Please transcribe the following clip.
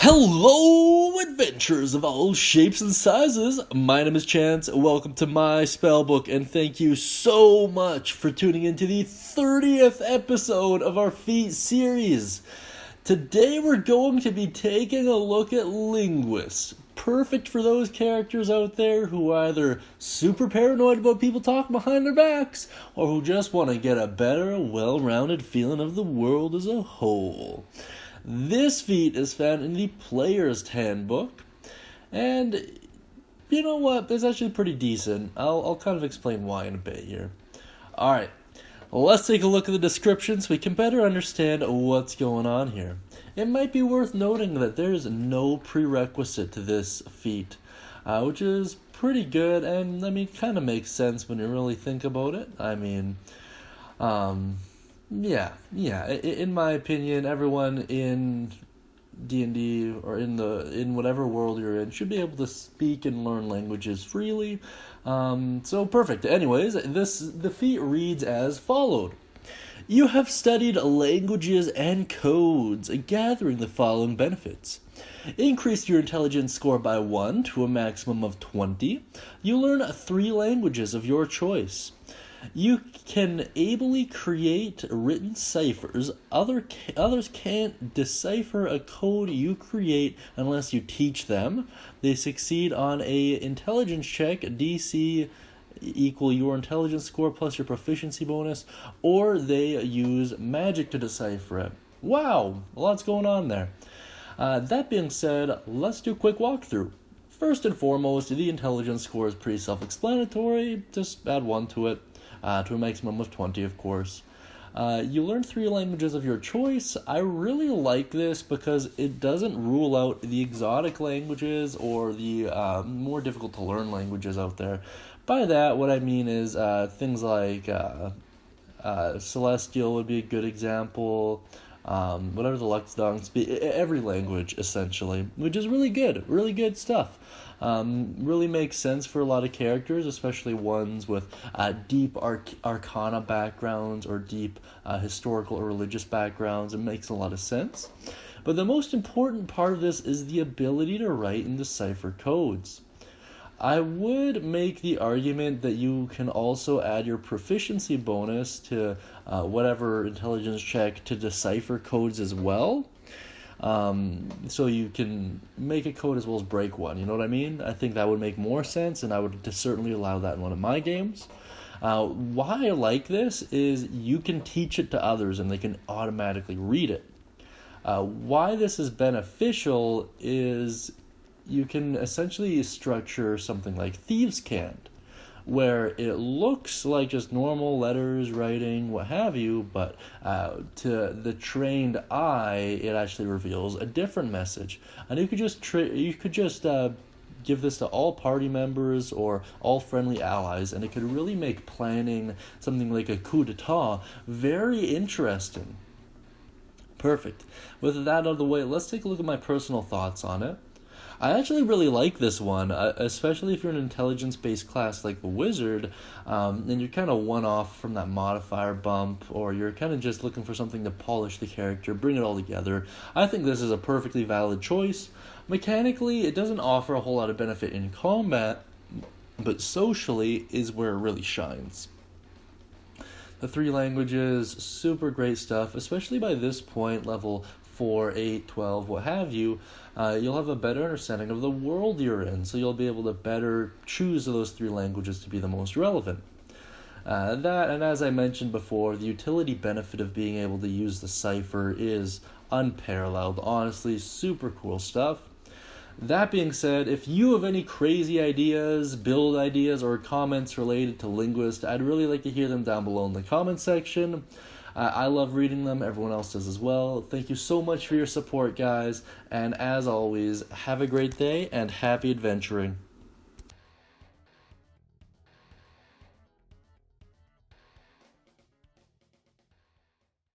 Hello, adventurers of all shapes and sizes. My name is Chance. Welcome to my Spellbook, and thank you so much for tuning into the 30th episode of our Feat series. Today we're going to be taking a look at Linguist. Perfect for those characters out there who are either super paranoid about people talking behind their backs, or who just want to get a better, well-rounded feeling of the world as a whole. This feat is found in the Player's Handbook, and you know what, it's actually pretty decent. I'll kind of explain why in a bit here. Alright, let's take a look at the description so we can better understand what's going on here. It might be worth noting that there's no prerequisite to this feat, which is pretty good, and kind of makes sense when you really think about it. Yeah. In my opinion, everyone in D&D or in whatever world you're in should be able to speak and learn languages freely. So perfect. Anyways, the feat reads as followed. You have studied languages and codes, gathering the following benefits. Increase your intelligence score by 1 to a maximum of 20. You learn 3 languages of your choice. You can ably create written ciphers. Others can't decipher a code you create unless you teach them. They succeed on a intelligence check, DC equal your intelligence score plus your proficiency bonus, or they use magic to decipher it. Wow, a lot's going on there. That being said, let's do a quick walkthrough. First and foremost, the intelligence score is pretty self-explanatory. Just add 1 to it. To a maximum of 20, of course. You learn 3 languages of your choice. I really like this because it doesn't rule out the exotic languages or the more difficult to learn languages out there. By that, what I mean is things like Celestial would be a good example. Whatever the Luxdong speak, every language essentially, which is really good stuff. Really makes sense for a lot of characters, especially ones with deep arcana backgrounds or deep historical or religious backgrounds. It makes a lot of sense. But the most important part of this is the ability to write and decipher codes. I would make the argument that you can also add your proficiency bonus to whatever intelligence check to decipher codes as well. So you can make a code as well as break one, you know what I mean? I think that would make more sense, and I would certainly allow that in one of my games. Why I like this is you can teach it to others and they can automatically read it. Why this is beneficial is you can essentially structure something like Thieves' Cant, where it looks like just normal letters, writing, what have you, but to the trained eye, it actually reveals a different message. And you could just give this to all party members or all friendly allies, and it could really make planning something like a coup d'etat very interesting. Perfect. With that out of the way, let's take a look at my personal thoughts on it. I actually really like this one, especially if you're an intelligence-based class like the Wizard, and you're kind of one-off from that modifier bump, or you're kind of just looking for something to polish the character, bring it all together. I think this is a perfectly valid choice. Mechanically, it doesn't offer a whole lot of benefit in combat, but socially is where it really shines. The 3 languages, super great stuff, especially by this point, level 4, 8, 12, what have you. You'll have a better understanding of the world you're in, so you'll be able to better choose those 3 languages to be the most relevant. That, and as I mentioned before, the utility benefit of being able to use the cipher is unparalleled. Honestly, super cool stuff. That being said, if you have any crazy ideas, build ideas, or comments related to Linguist, I'd really like to hear them down below in the comment section. I love reading them, everyone else does as well. Thank you so much for your support, guys, and as always, have a great day and happy adventuring.